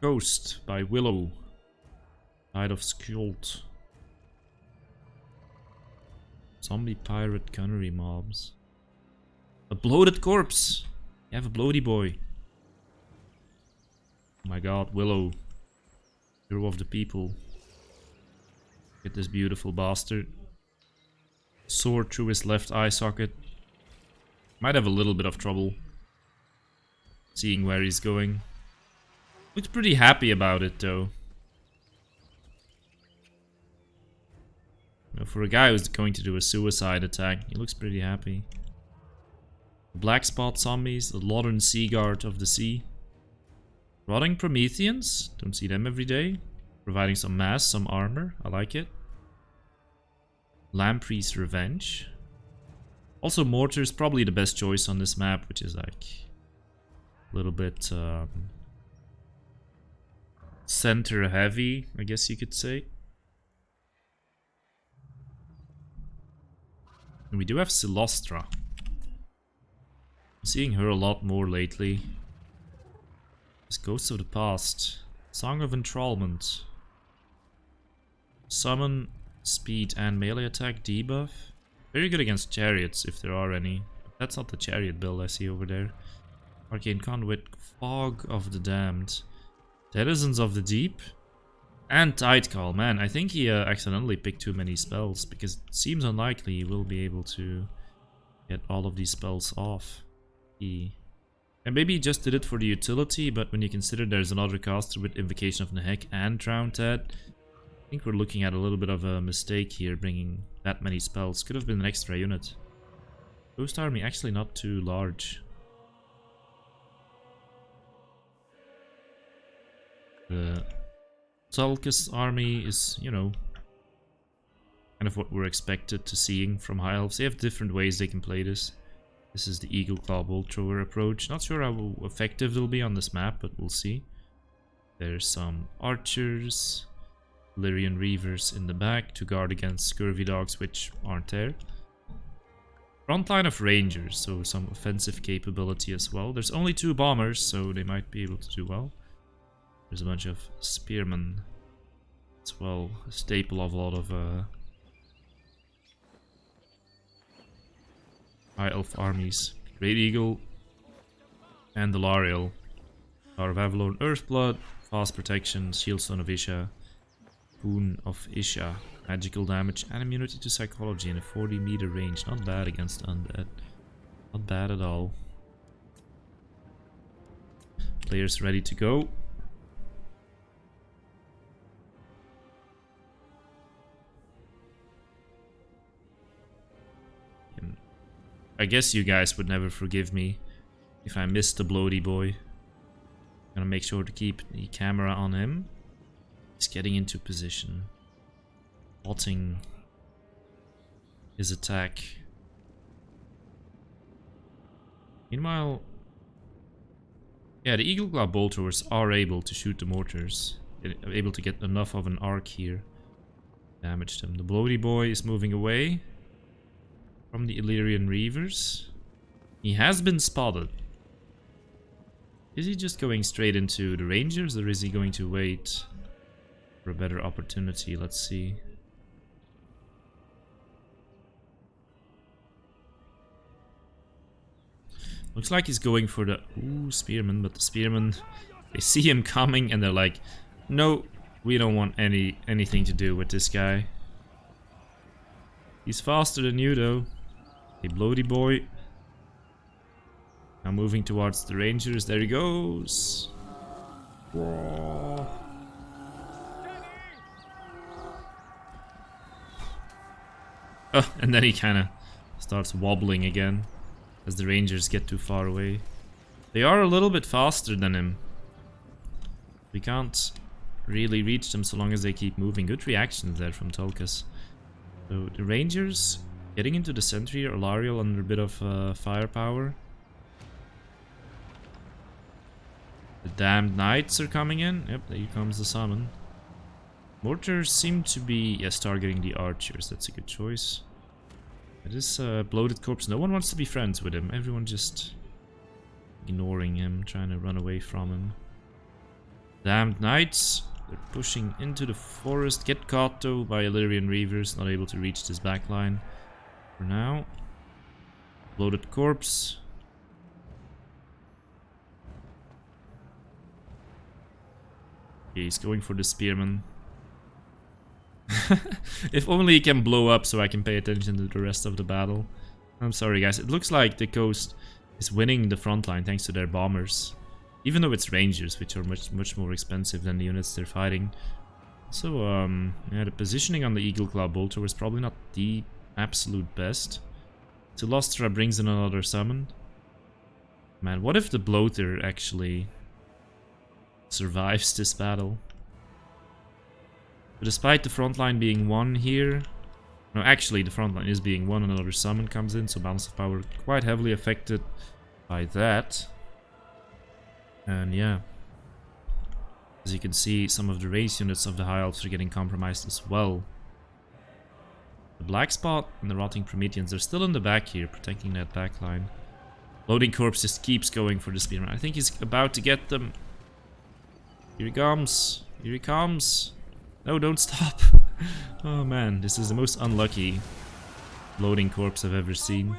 Ghost by Willow. Tide of Skuld. Zombie pirate gunnery mobs. A bloated corpse! You have a bloaty boy. Oh my god, Willow. Hero of the people. Get this beautiful bastard. Sword through his left eye socket. Might have a little bit of trouble seeing where he's going. Looks pretty happy about it though. You know, for a guy who's going to do a suicide attack, he looks pretty happy. Black spot zombies, the Lothern Sea Guard of the sea. Rotting Prometheans, don't see them every day. Providing some mass, some armor, I like it. Lamprey's Revenge. Also mortars, probably the best choice on this map, which is like a little bit center heavy, I guess you could say. And we do have Silostra. I'm seeing her a lot more lately. This Ghosts of the Past. Song of Enthrallment. Summon, speed and melee attack debuff. Very good against chariots if there are any. But that's not the chariot build I see over there. Arcane Conduit, Fog of the Damned. Denizens of the Deep. And Tidecall. Man, I think he accidentally picked too many spells, because it seems unlikely he will be able to get all of these spells off. And maybe he just did it for the utility, but when you consider there's another caster with Invocation of Nehek and Drowned Dead, I think we're looking at a little bit of a mistake here, bringing that many spells. Could have been an extra unit. Ghost army actually not too large. The Tulkas army is, you know, kind of what we're expected to seeing from High Elves. They have different ways they can play this. This is the Eagle Claw Bolt Thrower approach. Not sure how effective it'll be on this map, but we'll see. There's some archers, Lyrian Reavers in the back to guard against Scurvy Dogs, which aren't there. Front line of Rangers, so some offensive capability as well. There's only 2 bombers, so they might be able to do well. There's a bunch of Spearmen as well, a staple of a lot of High Elf armies. Great Eagle and the Lariel. Power of Avalon, Earthblood, Fast Protection, Shieldstone of Isha, Boon of Isha, magical damage and immunity to psychology in a 40-meter range. Not bad against undead. Not bad at all. Players ready to go. I guess you guys would never forgive me if I missed the bloaty boy. I'm gonna make sure to keep the camera on him. He's getting into position. Plotting his attack. Meanwhile, yeah, the Eagle Claw Bolt Throwers are able to shoot the mortars. They're able to get enough of an arc here. Damage them. The bloaty boy is moving away from the Illyrian Reavers. He has been spotted. Is he just going straight into the Rangers, or is he going to wait for a better opportunity? Let's see. Looks like he's going for the Spearman, but the Spearmen, they see him coming and they're like, no, we don't want anything to do with this guy. He's faster than you though. A bloaty boy. Now moving towards the Rangers. There he goes. Whoa. Oh, and then he kind of starts wobbling again as the Rangers get too far away. They are a little bit faster than him. We can't really reach them so long as they keep moving. Good reactions there from Tulkas. So the Rangers getting into the Sentry or Lariel under a bit of firepower. The Damned Knights are coming in. Yep, there comes the summon. Mortars seem to be, yes, targeting the archers. That's a good choice. It is a bloated corpse. No one wants to be friends with him. Everyone just ignoring him, trying to run away from him. Damned Knights. They're pushing into the forest. Get caught though by Illyrian Reavers. Not able to reach this backline for now. Loaded corpse. Okay, he's going for the spearman. If only he can blow up so I can pay attention to the rest of the battle. I'm sorry guys, it looks like the coast is winning the front line thanks to their bombers. Even though it's rangers, which are much more expensive than the units they're fighting. So, yeah, the positioning on the Eagle Claw Bolter was probably not the absolute best. Silostra brings in another summon. Man, what if the bloater actually survives this battle? But despite the front line being won here... No, actually the front line is being won, another summon comes in, so balance of power quite heavily affected by that. And yeah, as you can see, some of the race units of the High Elves are getting compromised as well. The Black Spot and the Rotting Prometheans, they're still in the back here, protecting that back line. Loading Corpse just keeps going for the Spearman. I think he's about to get them. Here he comes. Here he comes. No, don't stop. Oh man, this is the most unlucky Loading Corpse I've ever seen.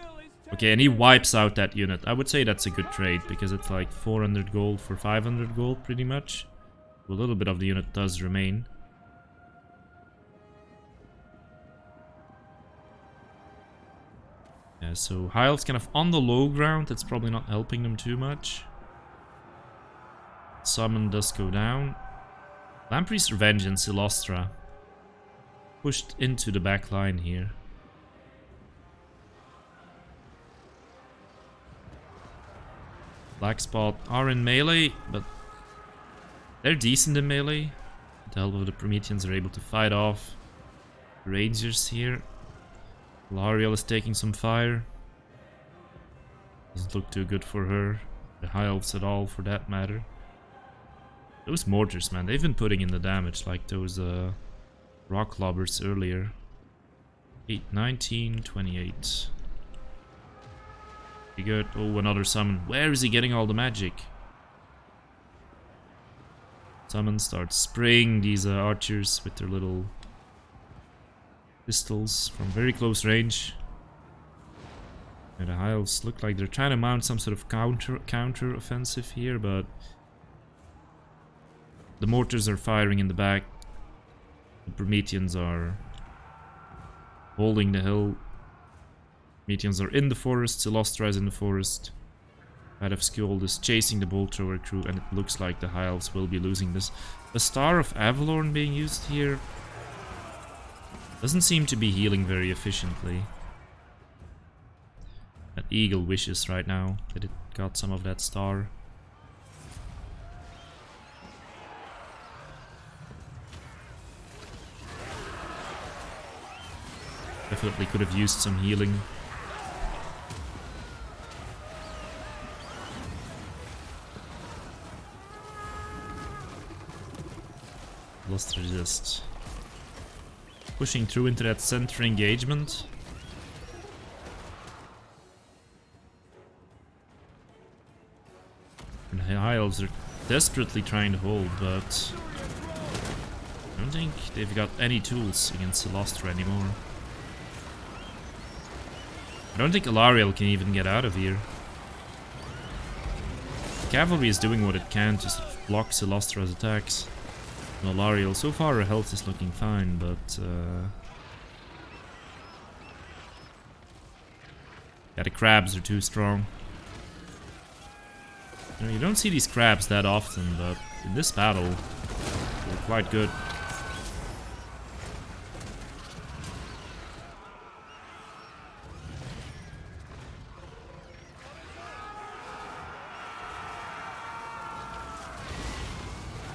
Okay, and he wipes out that unit. I would say that's a good trade, because it's like 400 gold for 500 gold, pretty much. A little bit of the unit does remain. Yeah, so High Elves kind of on the low ground. That's probably not helping them too much. Summon does go down. Lamprey's Revenge and Silostra pushed into the back line here. Black Spot are in melee, but they're decent in melee. With the help of the Prometheans, are able to fight off the Rangers here. Lariel is taking some fire. Doesn't look too good for her. The High Elves at all, for that matter. Those mortars, man, they've been putting in the damage, like those rock lobbers earlier. 8, 19, 28. Pretty good. Oh, another summon. Where is he getting all the magic? Summon starts spraying these archers with their little pistols from very close range. And the High Elves look like they're trying to mount some sort of counter offensive here, but the mortars are firing in the back. The Prometheans are holding the hill. Prometheans are in the forest. Silostra is in the forest. Head of Skjold is chasing the Bolt Thrower crew, and it looks like the High Elves will be losing this. The Star of Avalorn being used here doesn't seem to be healing very efficiently. That Eagle wishes right now that it got some of that star. Definitely could have used some healing. Lustre just pushing through into that center engagement. And the High Elves are desperately trying to hold, but I don't think they've got any tools against Silostra anymore. I don't think Alariel can even get out of here. The cavalry is doing what it can to block Silostra's attacks. And Alariel, so far her health is looking fine, but yeah, the crabs are too strong. You know, you don't see these crabs that often, but in this battle, they're quite good.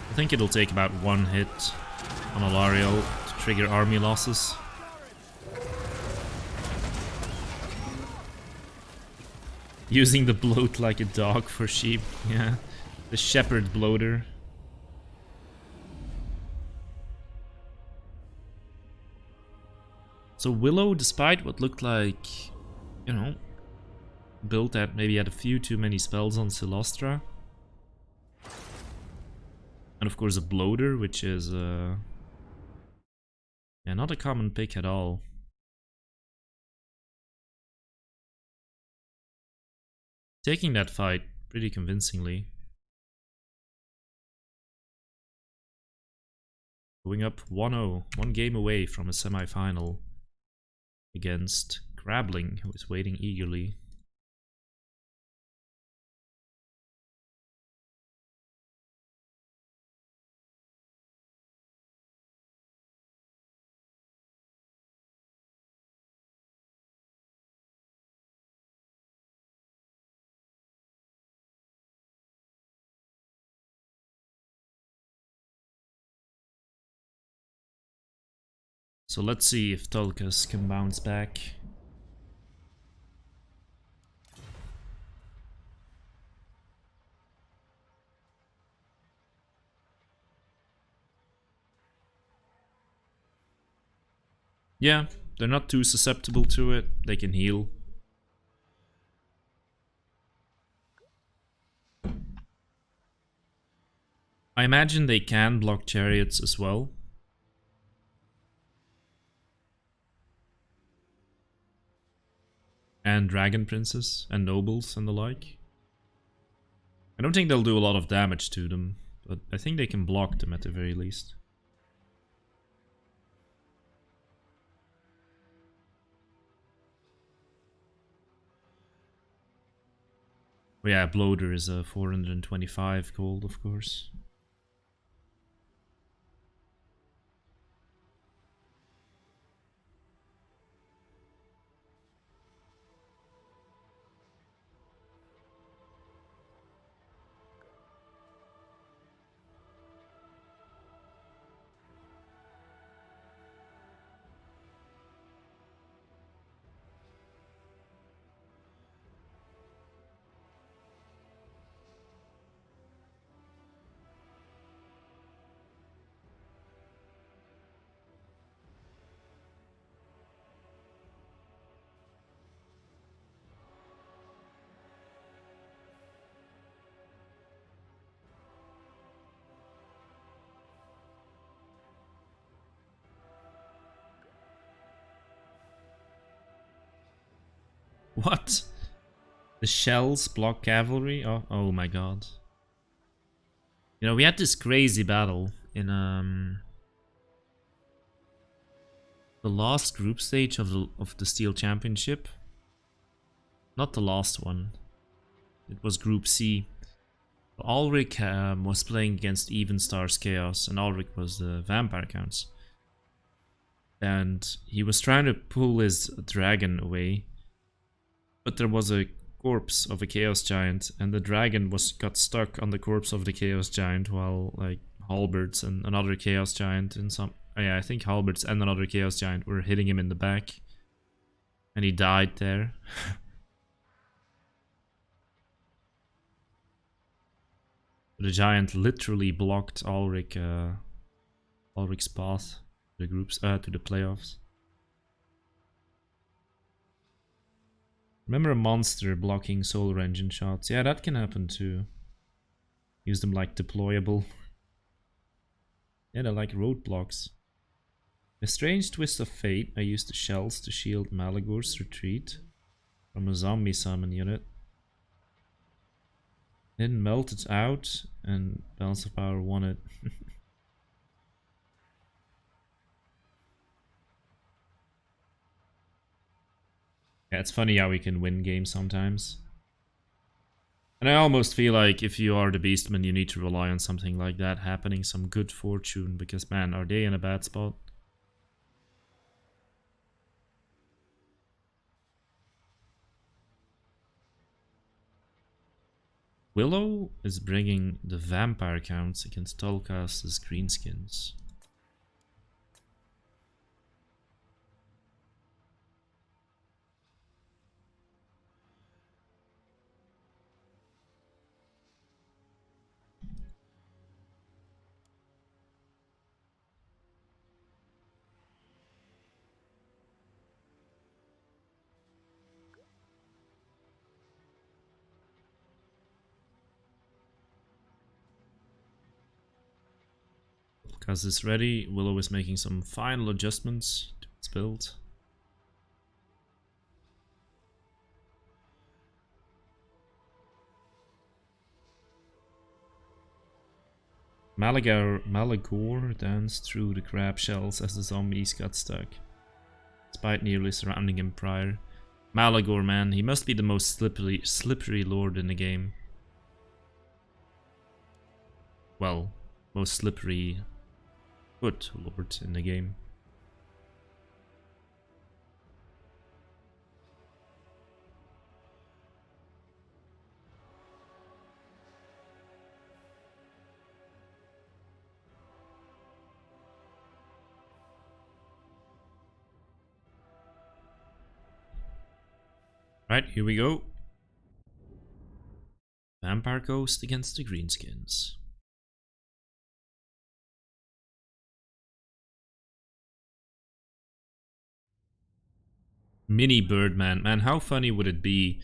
I think it'll take about one hit on Alariel to trigger army losses. Using the bloat like a dog for sheep, yeah. The shepherd bloater. So Willow, despite what looked like, you know, built that maybe had a few too many spells on Silostra. And of course a bloater, which is yeah, not a common pick at all. Taking that fight pretty convincingly. Going up 1-0, one game away from a semi-final against Grabbling, who is waiting eagerly. So let's see if Tulkas can bounce back. Yeah, they're not too susceptible to it. They can heal. I imagine they can block chariots as well. And dragon princes and nobles and the like. I don't think they'll do a lot of damage to them, but I think they can block them at the very least. But yeah, bloater is a 425 gold, of course. What? The shells block cavalry? Oh my god. You know, we had this crazy battle in the last group stage of the Steel Championship. Not the last one. It was Group C. Ulrich was playing against Even Stars Chaos, and Ulrich was the Vampire Counts. And he was trying to pull his dragon away, but there was a corpse of a Chaos Giant, and the dragon got stuck on the corpse of the Chaos Giant, while like halberds and another Chaos Giant and I think halberds and another Chaos Giant were hitting him in the back, and he died there. The giant literally blocked Ulrich's path to the groups, to the playoffs. Remember a monster blocking solar engine shots? Yeah, that can happen too. Use them like deployable. Yeah, they're like roadblocks. A strange twist of fate, I used the shells to shield Malagor's retreat from a zombie summon unit. Then melt it out, and Balance of Power won it. Yeah, it's funny how we can win games sometimes. And I almost feel like if you are the Beastman, you need to rely on something like that happening, some good fortune, because man, are they in a bad spot? Willow is bringing the Vampire Counts against Tulkas' Greenskins. Tulkas is ready. Willow is making some final adjustments to its build. Malagor danced through the crab shells as the zombies got stuck, despite nearly surrounding him prior. Malagor, man, he must be the most slippery lord in the game. Well, most slippery foot lord in the game. Right, here we go. Vampire Ghost against the Greenskins. Mini Birdman. Man, how funny would it be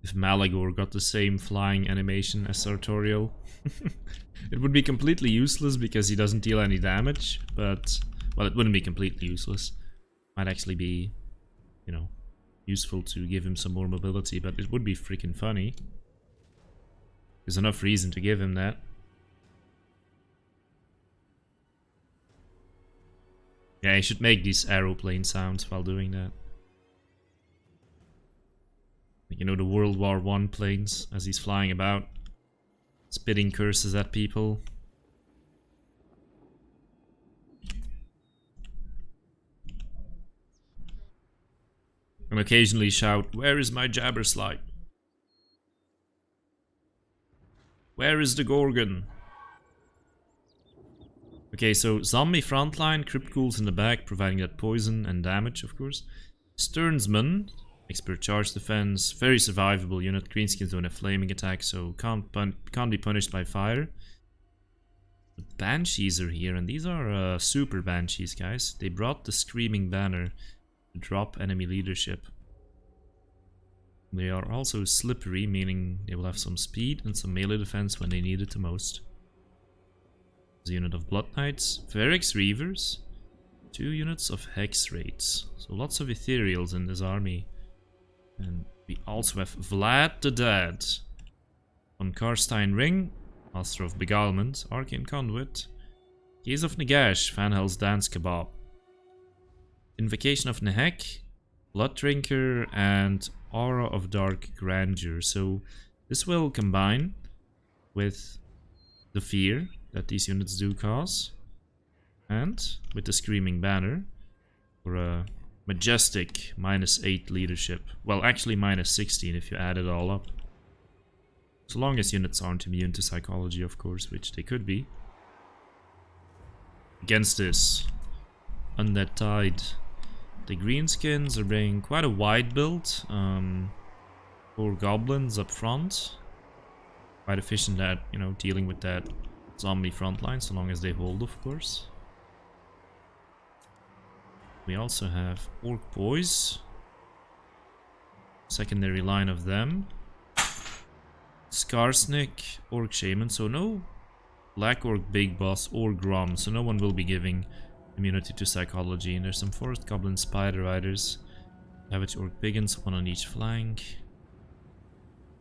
if Malagor got the same flying animation as Sartorial? It would be completely useless because he doesn't deal any damage, but... well, it wouldn't be completely useless. Might actually be, you know, useful to give him some more mobility, but it would be freaking funny. There's enough reason to give him that. Yeah, he should make these aeroplane sounds while doing that. You know, the World War I planes as he's flying about, spitting curses at people. And occasionally shout, "Where is my Jabberslide? Where is the Gorgon?" Okay, so zombie frontline, crypt ghouls in the back, providing that poison and damage, of course. Sternsman, expert charge defense, very survivable unit. Greenskins don't have flaming attack, so can't be punished by fire. The Banshees are here, and these are super Banshees, guys. They brought the Screaming Banner to drop enemy leadership. They are also slippery, meaning they will have some speed and some melee defense when they need it the most. There's a unit of Blood Knights, Feryx Reavers, 2 units of Hex Raids. So lots of ethereals in this army. And we also have Vlad the Dead on Karstein Ring, Master of Beguilement, Arcane Conduit, Gaze of Nagash, Vanhel's Dance Kebab, Invocation of Nehek, Blood Drinker, and Aura of Dark Grandeur. So this will combine with the fear that these units do cause, and with the Screaming Banner for a majestic -8 leadership. Well, actually -16 if you add it all up. So long as units aren't immune to psychology, of course, which they could be. Against this Undead Tide, the Greenskins are bringing quite a wide build. 4 goblins up front. Quite efficient at, you know, dealing with that zombie frontline, so long as they hold, of course. We also have Orc Boys. Secondary line of them. Skarsnik, Orc Shaman, so no Black Orc Big Boss or Grom, so no one will be giving immunity to psychology. And there's some Forest Goblin Spider Riders. Savage Orc Biggins, 1 on each flank.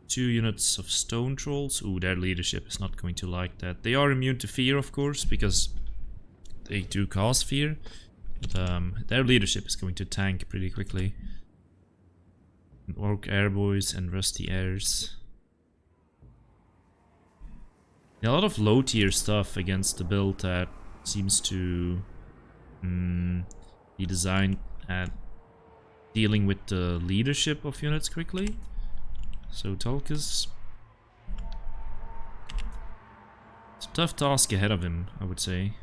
2 units of Stone Trolls. Ooh, their leadership is not going to like that. They are immune to fear, of course, because they do cause fear. But their leadership is going to tank pretty quickly. And Orc Airboys and Rusty Airs. Yeah, a lot of low tier stuff against the build that seems to be designed at dealing with the leadership of units quickly. So Tulkas, it's a tough task ahead of him, I would say.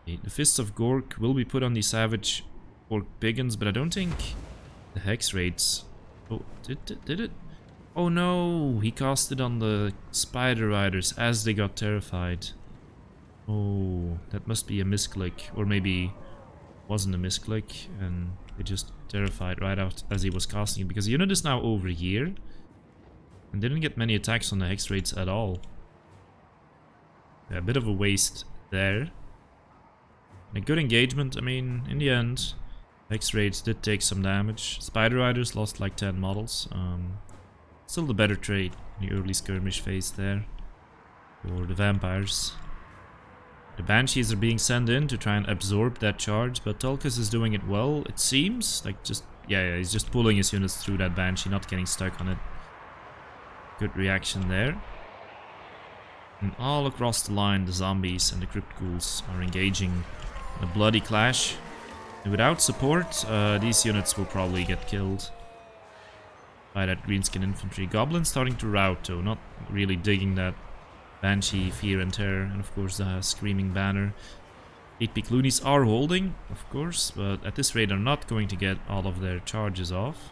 Okay, the Fists of Gork will be put on the Savage Orc Biggins, but I don't think the Hex Raids... Oh, did it? Oh no, he cast it on the Spider Riders as they got terrified. Oh, that must be a misclick, or maybe wasn't a misclick and they just terrified right out as he was casting it, because the unit is now over here and didn't get many attacks on the Hex Raids at all. Yeah, a bit of a waste there. And a good engagement. I mean, in the end, X-Raids did take some damage. Spider Riders lost like 10 models. Still the better trade in the early skirmish phase there for the vampires. The Banshees are being sent in to try and absorb that charge, but Tulkas is doing it well, it seems. Like, just, yeah, he's just pulling his units through that Banshee, not getting stuck on it. Good reaction there. And all across the line, the zombies and the Crypt Ghouls are engaging in a bloody clash. And without support, these units will probably get killed by that greenskin infantry. Goblins starting to rout though, not really digging that Banshee, Fear and Terror, and of course the Screaming Banner. 8-peak loonies are holding, of course, but at this rate are not going to get all of their charges off.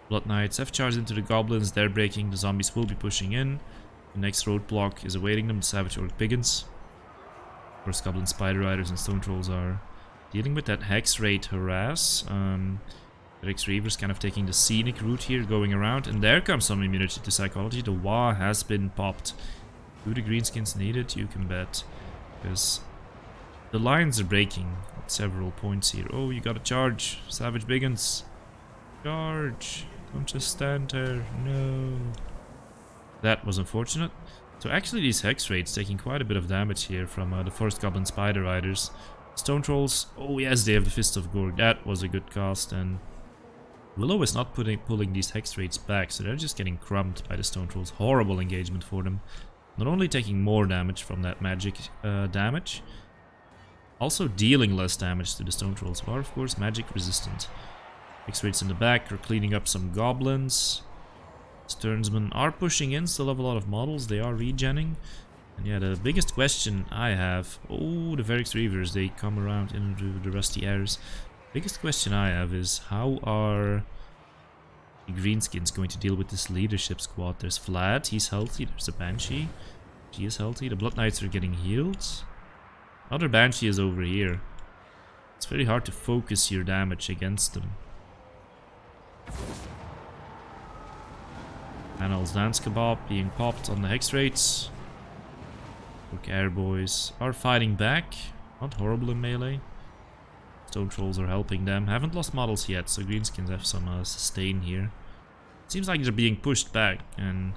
Blood Knights have charged into the goblins, they're breaking, the zombies will be pushing in. The next roadblock is awaiting them, the Savage Orc Biggins. Of course, Goblin Spider Riders and Stone Trolls are dealing with that Hex Raid harass. The Rex Reavers kind of taking the scenic route here, going around, and there comes some immunity to psychology. The Wa has been popped. Do the greenskins need it? You can bet. Because the lines are breaking at several points here. Oh, you gotta charge. Savage Biggins. Charge. Don't just stand there. No. That was unfortunate. So actually these Hex Raids taking quite a bit of damage here from the Forest Goblin Spider Riders. Stone Trolls. Oh yes, they have the Fist of Gorg. That was a good cast. And Willow is not pulling these Hex Raids back. So they're just getting crumbed by the Stone Trolls. Horrible engagement for them. Not only taking more damage from that magic damage, also dealing less damage to the Stone Trolls, who are of course magic resistant. X-Raids in the back are cleaning up some goblins. Sternsmen are pushing in, still have a lot of models, they are regenning. And yeah, the biggest question I have... Oh, the Varix Reavers, they come around into the Rusty Airs. Biggest question I have is, how are the Greenskins going to deal with this leadership squad? There's Vlad, he's healthy. There's a Banshee, she is healthy. The Blood Knights are getting healed. Other Banshee is over here. It's very hard to focus your damage against them. Panels Dance Kebab being popped on the Hex Raids. Orc Airboys are fighting back. Not horrible in melee. Stone Trolls are helping them. Haven't lost models yet, so Greenskins have some sustain here. It seems like they're being pushed back, and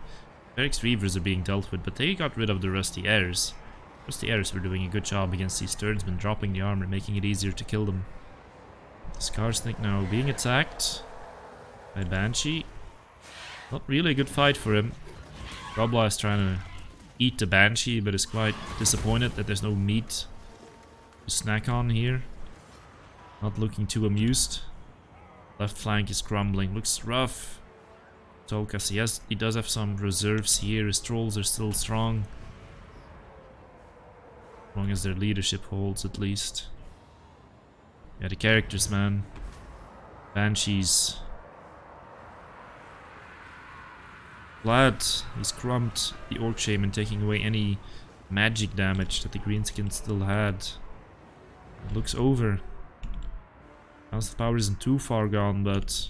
Varix Reavers are being dealt with, but they got rid of the Rusty Airs. Rusty Airs were doing a good job against these Sternsmen, dropping the armor, making it easier to kill them. Skarsnik now being attacked by Banshee. Not really a good fight for him. Grobla is trying to eat the Banshee, but is quite disappointed that there's no meat to snack on here. Not looking too amused. Left flank is crumbling. Looks rough. Tulkas, he does have some reserves here. His trolls are still strong. As long as their leadership holds, at least. Yeah, the characters, man. Banshees. Vlad, he's crumbed the Orc Shaman, taking away any magic damage that the Greenskins still had. It looks over. Council power isn't too far gone, but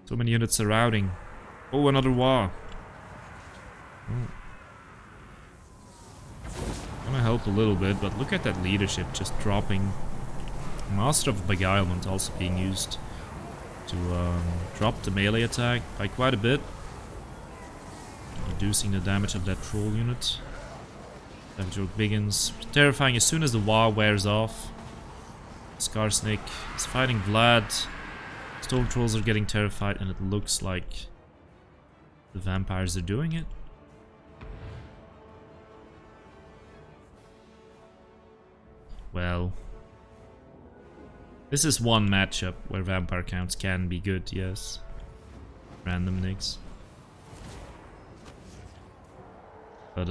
so many units are routing. Oh, another Wa. Oh. Gonna help a little bit, but look at that leadership just dropping. Master of Beguilement also being used to drop the melee attack by quite a bit. Reducing the damage of that troll unit. Savage Orc Biggins. Terrifying as soon as the Wa wears off. Skarsnik is fighting Vlad. Stone Trolls are getting terrified, and it looks like the vampires are doing it. Well, this is one matchup where vampire counts can be good, yes. Random nicks. But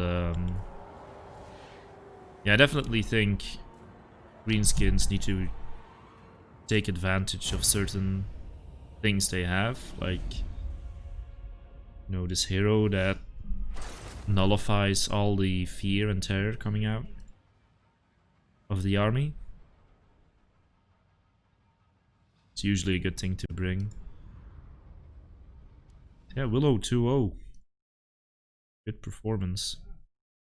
yeah, I definitely think Greenskins need to take advantage of certain things they have, like, you know, this hero that nullifies all the fear and terror coming out of the army. It's usually a good thing to bring. Yeah, Willow 2-0. Good performance.